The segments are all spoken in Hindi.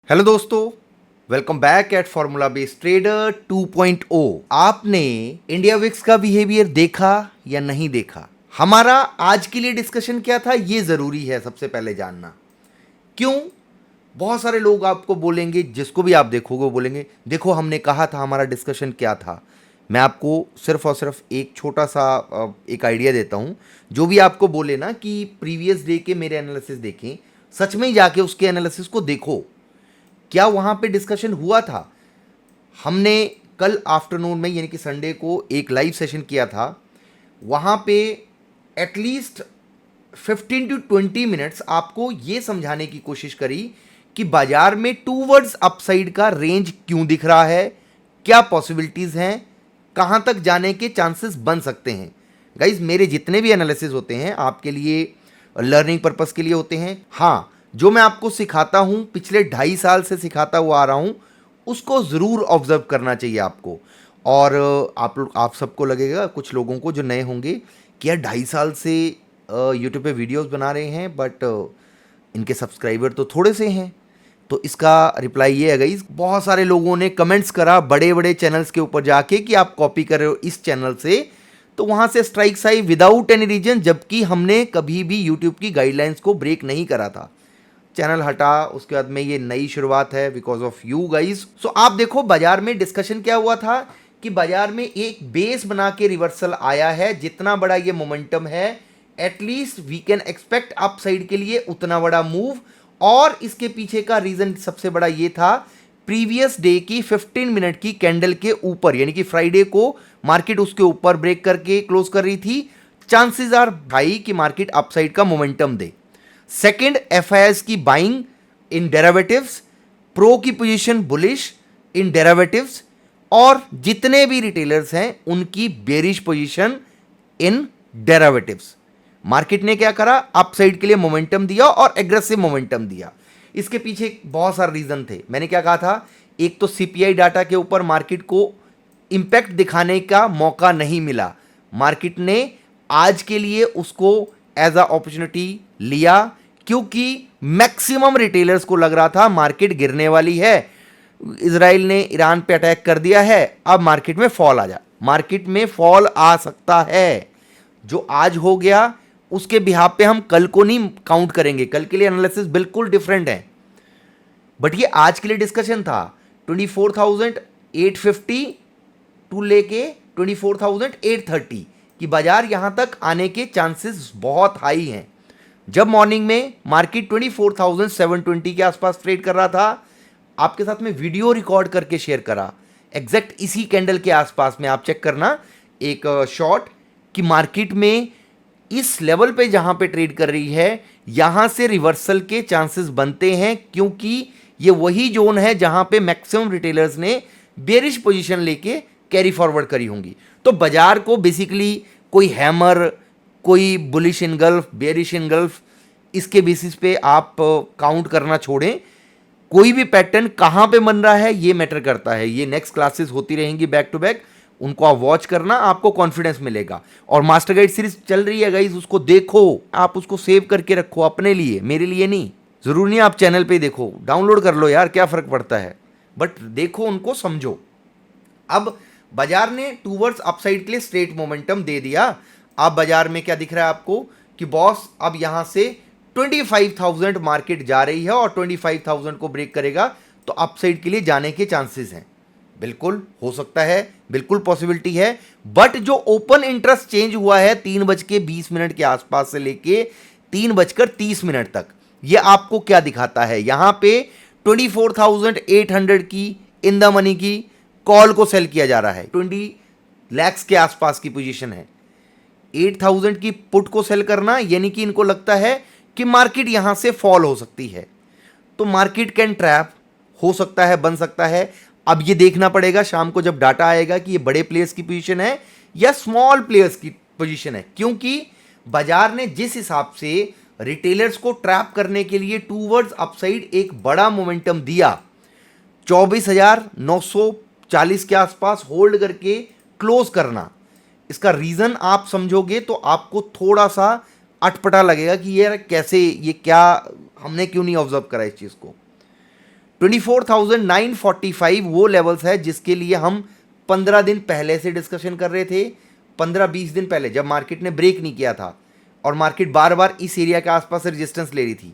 हेलो दोस्तों, welcome back at formula based trader 2.0। आपने इंडिया विक्स का बिहेवियर देखा या नहीं देखा? हमारा आज के लिए डिस्कशन क्या था ये जरूरी है सबसे पहले जानना। क्यों? बहुत सारे लोग आपको बोलेंगे, जिसको भी आप देखोगे वो बोलेंगे देखो हमने कहा था, हमारा डिस्कशन क्या था। मैं आपको सिर्फ और सिर्फ एक छोटा सा एक आइडिया देता हूं। जो भी आपको बोले ना कि प्रीवियस डे के मेरे एनालिसिस देखें, सच में ही जाके उसके एनालिसिस को देखो, क्या वहां पे डिस्कशन हुआ था। हमने कल आफ्टरनून में यानी कि संडे को एक लाइव सेशन किया था। वहां पे एटलीस्ट 15 to 20 मिनट्स आपको ये समझाने की कोशिश करी कि बाजार में टूवर्ड्स अपसाइड का रेंज क्यों दिख रहा है, क्या पॉसिबिलिटीज हैं, कहां तक जाने के चांसेस बन सकते हैं। गाइज, मेरे जितने भी एनालिसिस होते हैं आपके लिए लर्निंग पर्पस के लिए होते हैं। हाँ, जो मैं आपको सिखाता हूं पिछले 2.5 साल से सिखाता हुआ आ रहा हूं, उसको ज़रूर ऑब्जर्व करना चाहिए आपको। और आप सबको लगेगा, कुछ लोगों को जो नए होंगे, कि यार 2.5 साल से यूट्यूब पे वीडियोस बना रहे हैं बट इनके सब्सक्राइबर तो थोड़े से हैं। तो इसका रिप्लाई ये है गाइस, बहुत सारे लोगों ने कमेंट्स करा बड़े बड़े चैनल्स के ऊपर जाके कि आप कॉपी कर रहे हो इस चैनल से, तो वहां से स्ट्राइक्स आई विदाउट एनी रीजन, जबकि हमने कभी भी यूट्यूब की गाइडलाइंस को ब्रेक नहीं करा था। चैनल हटा, उसके बाद में ये नई शुरुआत है बिकॉज ऑफ यू गाइज। सो आप देखो बाजार में डिस्कशन क्या हुआ था कि बाजार में एक बेस बना के रिवर्सल आया है। जितना बड़ा ये मोमेंटम है, at least we can expect upside के लिए उतना बड़ा मूव। और इसके पीछे का रीजन सबसे बड़ा ये था, प्रीवियस डे की 15 मिनट की कैंडल के ऊपर, यानी कि फ्राइडे को मार्केट उसके ऊपर ब्रेक करके क्लोज कर रही थी। चांसेस आर हाई कि मार्केट अपसाइड का मोमेंटम दे। सेकंड, एफआईआईस की बाइंग इन डेरिवेटिव्स, प्रो की पोजीशन बुलिश इन डेरिवेटिव्स, और जितने भी रिटेलर्स हैं उनकी bearish position in derivatives. Market ने क्या करा? अपसाइड के लिए मोमेंटम दिया और एग्रेसिव मोमेंटम दिया। इसके पीछे बहुत सारे रीजन थे। मैंने क्या कहा था, एक तो सीपीआई डाटा के ऊपर मार्केट को इंपैक्ट दिखाने का मौका नहीं मिला। मार्केट ने आज के लिए उसको एज अ अपॉर्चुनिटी लिया, क्योंकि मैक्सिमम रिटेलर्स को लग रहा था मार्केट गिरने वाली है, इजराइल ने ईरान पे अटैक कर दिया है, अब मार्केट में फॉल आ जा, मार्केट में फॉल आ सकता है। जो आज हो गया उसके बिहाफ पे हम कल को नहीं काउंट करेंगे, कल के लिए एनालिसिस बिल्कुल डिफरेंट है। बट ये आज के लिए डिस्कशन था। 24,850 टू लेके 24,830 कि बाजार यहां तक आने के चांसेस बहुत हाई हैं। जब मॉर्निंग में मार्केट 24,720 के आसपास ट्रेड कर रहा था, आपके साथ में वीडियो रिकॉर्ड करके शेयर करा, एग्जैक्ट इसी कैंडल के आसपास में आप चेक करना एक शॉट, कि मार्केट में इस लेवल पे जहां पे ट्रेड कर रही है यहां से रिवर्सल के चांसेस बनते हैं, क्योंकि ये वही जोन है जहां पे मैक्सिमम रिटेलर्स ने बेरिश पोजीशन लेके कैरी फॉरवर्ड करी होंगी। तो बाजार को बेसिकली कोई हैमर, कोई बुलिश इनगल्फ, बेरिश इनगल्फ, इसके बेसिस पे आप काउंट करना छोड़ें। कोई भी पैटर्न कहां पे बन रहा है ये मैटर करता है। ये नेक्स्ट क्लासेस होती रहेंगी बैक टू बैक, उनको आप वॉच करना, आपको कॉन्फिडेंस मिलेगा। और मास्टर गाइड सीरीज चल रही है गाइज, उसको देखो, आप उसको सेव करके रखो अपने लिए, मेरे लिए नहीं। जरूर नहीं आप चैनल पे देखो, डाउनलोड कर लो यार, क्या फर्क पड़ता है, बट देखो, उनको समझो। अब बाजार ने टूवर्ड्स अपसाइड के लिए स्ट्रेट मोमेंटम दे दिया। अब बाजार में क्या दिख रहा है आपको कि बॉस अब यहां से 25,000 मार्केट जा रही है और 25,000 को ब्रेक करेगा तो अपसाइड के लिए जाने के चांसेस हैं। बिल्कुल हो सकता है, बिल्कुल पॉसिबिलिटी है। बट जो ओपन इंटरेस्ट चेंज हुआ है 3:20 के आसपास से लेके 3:30 तक, ये आपको क्या दिखाता है? यहां पे 24,800 की इन द मनी की कॉल को सेल किया जा रहा है, 20 लैक्स के आसपास की पोजीशन है। 8,000 की पुट को सेल करना, यानी कि इनको लगता है कि मार्केट यहां से फॉल हो सकती है। तो मार्केट कैन ट्रैप, हो सकता है, बन सकता है। अब ये देखना पड़ेगा शाम को जब डाटा आएगा कि ये बड़े प्लेयर्स की पोजीशन है या स्मॉल प्लेयर्स की पोजीशन है, क्योंकि बाजार ने जिस हिसाब से रिटेलर्स को ट्रैप करने के लिए टूवर्ड्स अपसाइड एक बड़ा मोमेंटम दिया, 24,940 के आसपास होल्ड करके क्लोज करना, इसका रीजन आप समझोगे तो आपको थोड़ा सा अटपटा लगेगा कि यार कैसे, ये क्या, हमने क्यों नहीं ऑब्जर्व करा इस चीज को। 24,945 वो लेवल्स है जिसके लिए हम 15 दिन पहले से डिस्कशन कर रहे थे, 15-20 दिन पहले जब मार्केट ने ब्रेक नहीं किया था और मार्केट बार बार इस एरिया के आसपास रेजिस्टेंस ले रही थी।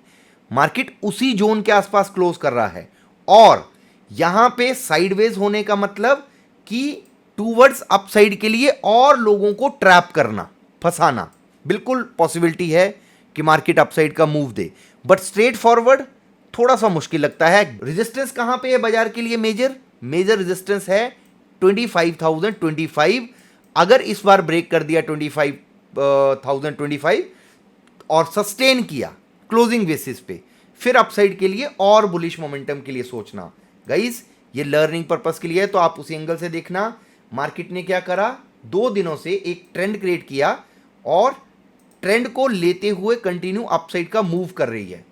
मार्केट उसी जोन के आसपास क्लोज कर रहा है और यहां पे साइडवेज होने का मतलब कि टूवर्ड्स अपसाइड के लिए और लोगों को ट्रैप करना, फंसाना, बिल्कुल पॉसिबिलिटी है कि मार्केट अपसाइड का move they, but straight forward थोड़ा सा मुश्किल लगता है। रेजिस्टेंस कहां पे है बाजार के लिए? मेजर रेजिस्टेंस है 25,025। अगर इस बार ब्रेक कर दिया 25,025 और सस्टेन किया क्लोजिंग बेसिस पे, फिर अपसाइड के लिए और बुलिश मोमेंटम के लिए सोचना। गाइस ये लर्निंग पर्पस के लिए है, तो आप उसी एंगल से देखना। मार्केट ने क्या करा, 2 दिनों से एक ट्रेंड क्रिएट किया और ट्रेंड को लेते हुए कंटिन्यू अपसाइड का मूव कर रही है।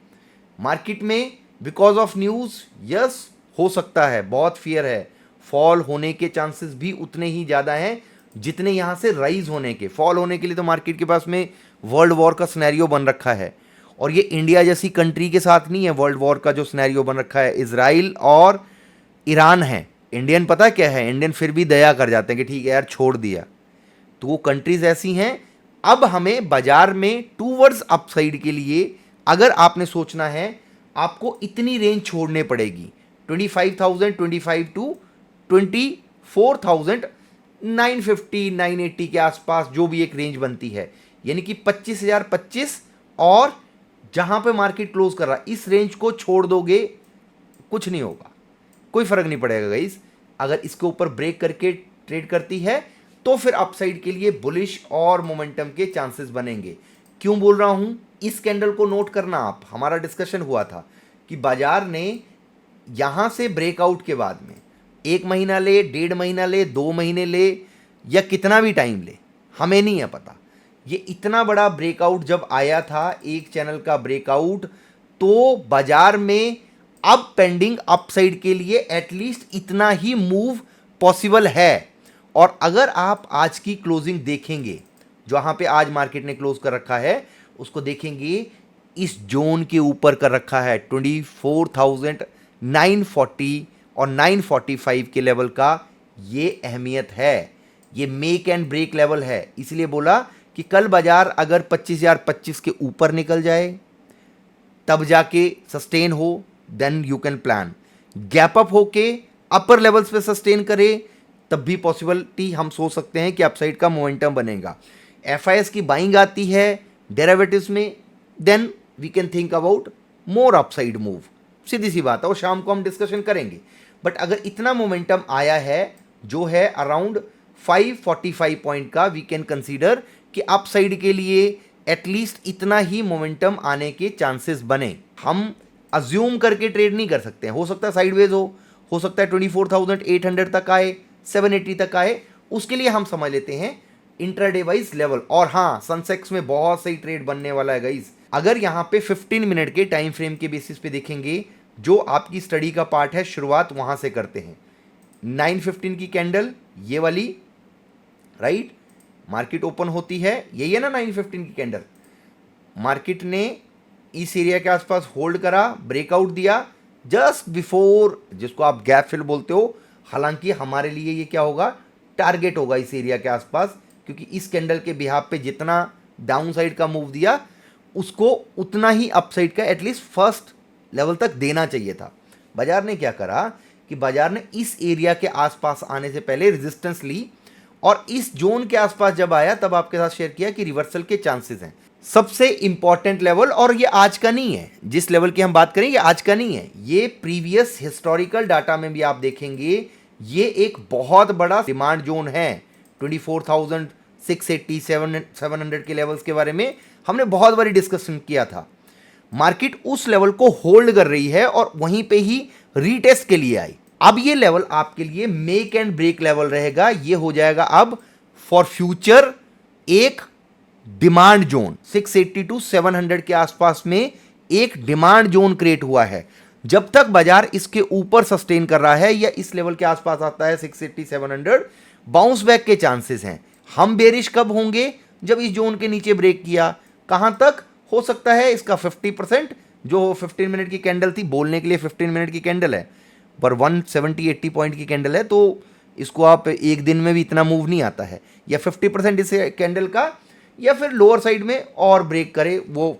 मार्केट में बिकॉज ऑफ न्यूज, यस हो सकता है, बहुत फियर है, फॉल होने के चांसेस भी उतने ही ज़्यादा हैं जितने यहाँ से राइज होने के। फॉल होने के लिए तो मार्केट के पास में वर्ल्ड वॉर का सिनेरियो बन रखा है, और ये इंडिया जैसी कंट्री के साथ नहीं है। वर्ल्ड वॉर का जो सिनेरियो बन रखा है इजराइल और ईरान है। इंडियन पता क्या है, इंडियन फिर भी दया कर जाते हैं कि ठीक है यार छोड़ दिया, तो वो कंट्रीज ऐसी हैं। अब हमें बाजार में टूवर्ड्स अपसाइड के लिए अगर आपने सोचना है, आपको इतनी रेंज छोड़ने पड़ेगी, 25,025 टू 24,950 980 के आसपास जो भी एक रेंज बनती है, यानी कि 25,025 और जहां पे मार्केट क्लोज कर रहा है, इस रेंज को छोड़ दोगे कुछ नहीं होगा, कोई फर्क नहीं पड़ेगा गाइस। अगर इसके ऊपर ब्रेक करके ट्रेड करती है तो फिर अपसाइड के लिए बुलिश और मोमेंटम के चांसेस बनेंगे। क्यों बोल रहा हूं, इस कैंडल को नोट करना आप। हमारा डिस्कशन हुआ था कि बाजार ने यहां से ब्रेकआउट के बाद में 1 महीना ले, 1.5 महीना ले, 2 महीने ले, या कितना भी टाइम ले, हमें नहीं है पता, ये इतना बड़ा ब्रेकआउट जब आया था, एक चैनल का ब्रेकआउट, तो बाजार में अब पेंडिंग अपसाइड के लिए एटलीस्ट इतना ही मूव पॉसिबल है। और अगर आप आज की क्लोजिंग देखेंगे, जहां पे आज मार्केट ने क्लोज कर रखा है, उसको देखेंगे, इस जोन के ऊपर कर रखा है 24,940 और 945 के लेवल का। ये अहमियत है, ये मेक एंड ब्रेक लेवल है। इसलिए बोला कि कल बाजार अगर 25,025 के ऊपर निकल जाए तब जाके सस्टेन हो, then you can plan. Gap up होके अपर लेवल्स पे सस्टेन करे तब भी पॉसिबिलिटी हम सोच सकते हैं कि अपसाइड का मोमेंटम बनेगा। एफआईएस की बाइंग आती है डेरिवेटिव्स में, then we can think about more upside move. सीधी सी बात है, और शाम को हम डिस्कशन करेंगे। बट अगर इतना मोमेंटम आया है जो है अराउंड 545 पॉइंट का, वी कैन कंसीडर कि अपसाइड के लिए एटलीस्ट इतना ही मोमेंटम आने के चांसेस बने। हम अज्यूम करके ट्रेड नहीं कर सकते हैं, हो सकता है साइडवेज हो सकता है 24,800 तक आए, 780 तक आए, उसके लिए हम समझ लेते हैं इंट्राडे वाइज लेवल। और हाँ, सनसेक्स में बहुत सही ट्रेड बनने वाला है गाइस। अगर यहाँ पे 15 मिनट के टाइम फ्रेम के बेसिस पे देखेंगे, जो आपकी स्टडी का पार्ट है, शुरुआत वहां से करते हैं। 915 की कैंडल, ये वाली, राइट, मार्केट ओपन होती है, यही है ना 915 की कैंडल। मार्केट ने इस एरिया के आसपास होल्ड करा, ब्रेकआउट दिया जस्ट बिफोर, जिसको आप गैप फिल बोलते हो। हालांकि हमारे लिए ये क्या होगा, टारगेट होगा इस एरिया के आसपास, क्योंकि इस कैंडल के बिहाफ पे जितना डाउन साइड का मूव दिया, उसको उतना ही अपसाइड का एटलीस्ट फर्स्ट लेवल तक देना चाहिए था। बाजार ने क्या करा कि बाजार ने इस एरिया के आसपास आने से पहले रेजिस्टेंस ली, और इस जोन के आसपास जब आया तब आपके साथ शेयर किया कि रिवर्सल के चांसेस हैं। सबसे इंपॉर्टेंट लेवल, और ये आज का नहीं है, जिस लेवल की हम बात करेंगे आज का नहीं है, ये प्रीवियस हिस्टोरिकल डाटा में भी आप देखेंगे, ये एक बहुत बड़ा डिमांड जोन है। 24,680 700 के लेवल्स के बारे में हमने बहुत बारी डिस्कशन किया था। मार्केट उस लेवल को होल्ड कर रही है और वहीं पे ही रीटेस्ट के लिए आई। अब ये लेवल आपके लिए मेक एंड ब्रेक लेवल रहेगा। ये हो जाएगा अब फॉर फ्यूचर एक डिमांड जोन। 680 टू 700 के आसपास में एक डिमांड जोन क्रिएट हुआ है। जब तक बाजार इसके ऊपर सस्टेन कर रहा है या इस लेवल के आसपास आता है 680 700, बाउंस बैक के चांसेस हैं। हम बेरिश कब होंगे, जब इस जोन के नीचे ब्रेक किया। कहां तक हो सकता है इसका 50%, जो 15 मिनट की कैंडल थी, बोलने के लिए 15 मिनट की कैंडल है, पर 170-80 पॉइंट की कैंडल है, तो इसको आप एक दिन में भी इतना मूव नहीं आता है। या 50% इस कैंडल का, या फिर लोअर साइड में और ब्रेक करे, वो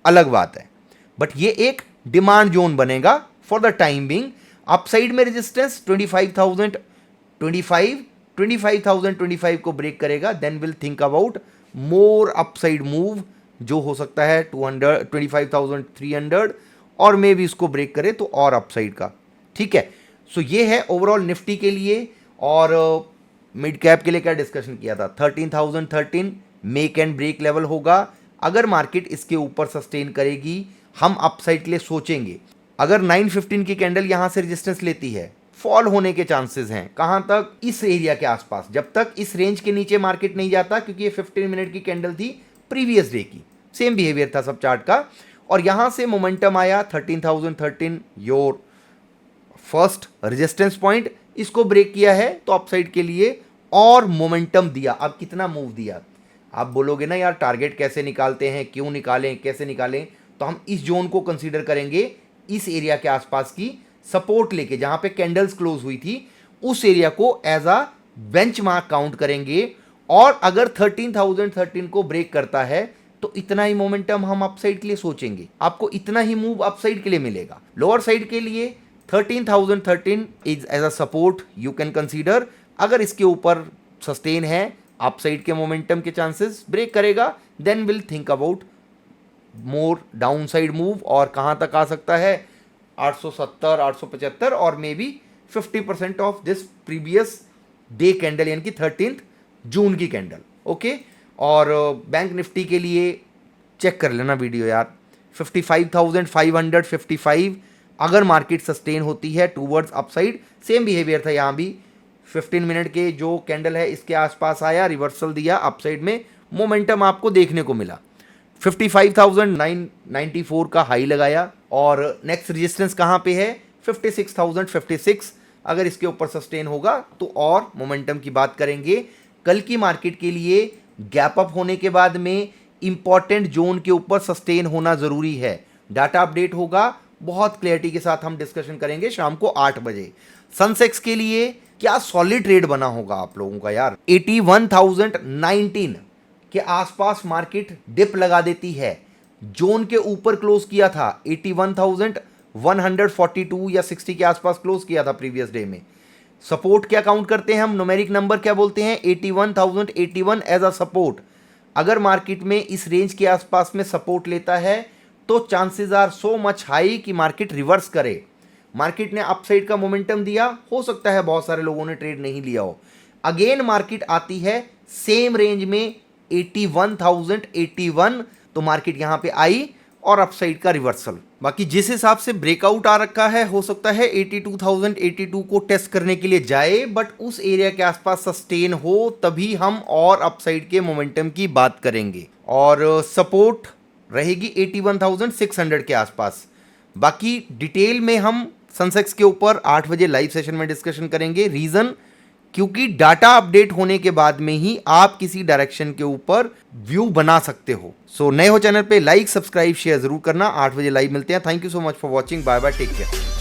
अलग बात है। बट ये एक डिमांड जोन बनेगा for the time being. Upside में रेजिस्टेंस 25,025 को ब्रेक करेगा, then will think about more upside move, जो हो सकता है 25,300, और मे भी इसको ब्रेक करे तो और अपसाइड का। ठीक है, सो ये है ओवरऑल निफ्टी के लिए। और मिड कैप के लिए क्या डिस्कशन किया था, 13,013 मेक एंड ब्रेक लेवल होगा। अगर मार्केट इसके ऊपर सस्टेन करेगी, हम अपसाइड के लिए सोचेंगे। अगर 915 की कैंडल यहां से रेजिस्टेंस लेती है, फॉल होने के चांसेस हैं। कहां तक, इस एरिया के आसपास, जब तक इस रेंज के नीचे मार्केट नहीं जाता, क्योंकि ये 15 मिनट की कैंडल थी प्रीवियस डे की, सेम बिहेवियर था सब चार्ट का। और यहां से मोमेंटम आया 13,013, योर फर्स्ट रेजिस्टेंस पॉइंट, इसको ब्रेक किया है तो अपसाइड के लिए और मोमेंटम दिया। अब कितना मूव दिया, आप बोलोगे ना यार टारगेट कैसे निकालते हैं, क्यों निकालें, कैसे निकालें, तो हम इस जोन को कंसीडर करेंगे, इस एरिया के आसपास की सपोर्ट लेके, जहां पे कैंडल्स क्लोज हुई थी, उस एरिया को एज अ बेंचमार्क काउंट करेंगे। और अगर 13,013 को ब्रेक करता है तो इतना ही मोमेंटम हम अपसाइड के लिए सोचेंगे, आपको इतना ही मूव अपसाइड के लिए मिलेगा। लोअर साइड के लिए 13,013 is as a support you can consider. अगर इसके ऊपर सस्टेन है, अपसाइड के मोमेंटम के चांसेस, ब्रेक करेगा, then will think about more downside move. और कहां तक आ सकता है, 870, 875, और maybe 50% of this previous day candle, यानी कि 13 जून की कैंडल। ओके, और बैंक निफ्टी के लिए चेक कर लेना वीडियो यार, 55,555 अगर मार्केट सस्टेन होती है टूवर्ड्स अपसाइड, सेम बिहेवियर था यहाँ भी, 15 मिनट के जो कैंडल है इसके आसपास आया, रिवर्सल दिया, अपसाइड में मोमेंटम आपको देखने को मिला। 55,994 का हाई लगाया, और नेक्स्ट रेजिस्टेंस कहाँ पे है, 56,056। अगर इसके ऊपर सस्टेन होगा तो और मोमेंटम की बात करेंगे। कल की मार्केट के लिए गैप अप होने के बाद में इंपॉर्टेंट जोन के ऊपर सस्टेन होना जरूरी है। डाटा अपडेट होगा, बहुत क्लैरिटी के साथ हम डिस्कशन करेंगे शाम को 8 बजे। सनसेक्स के लिए क्या सॉलिड ट्रेड बना होगा आप लोगों का यार, 81,019 के आसपास मार्केट डिप लगा देती है। जोन के ऊपर क्लोज किया था, 81,142 या 60 के आसपास क्लोज किया था प्रीवियस डे में। सपोर्ट क्या काउंट करते हैं हम, न्यूमेरिक नंबर क्या बोलते हैं, 81,081 एज अ सपोर्ट। अगर मार्केट में इस रेंज के आसपास में सपोर्ट लेता है तो chances are so much high कि मार्केट रिवर्स करे। मार्केट ने अपसाइड का मोमेंटम दिया, हो सकता है बहुत सारे लोगों ने ट्रेड नहीं लिया हो, अगेन मार्केट आती है सेम रेंज में 81,081, तो मार्केट यहां पे आई और अपसाइड का रिवर्सल। बाकी जिस हिसाब से ब्रेकआउट आ रखा है, हो सकता है 82,082 को टेस्ट करने के लिए जाए, बट उस एरिया के आसपास सस्टेन हो, तभी हम और अपसाइड के मोमेंटम की बात करेंगे। और सपोर्ट रहेगी 81,600 के आसपास। बाकी डिटेल में हम सनसेक्स के ऊपर 8 बजे लाइव सेशन में डिस्कशन करेंगे। रीजन, क्योंकि डाटा अपडेट होने के बाद में ही आप किसी डायरेक्शन के ऊपर व्यू बना सकते हो। सो नए हो चैनल पे, लाइक, सब्सक्राइब, शेयर जरूर करना। 8 बजे लाइव मिलते हैं। Thank you so much for watching, bye bye, take care.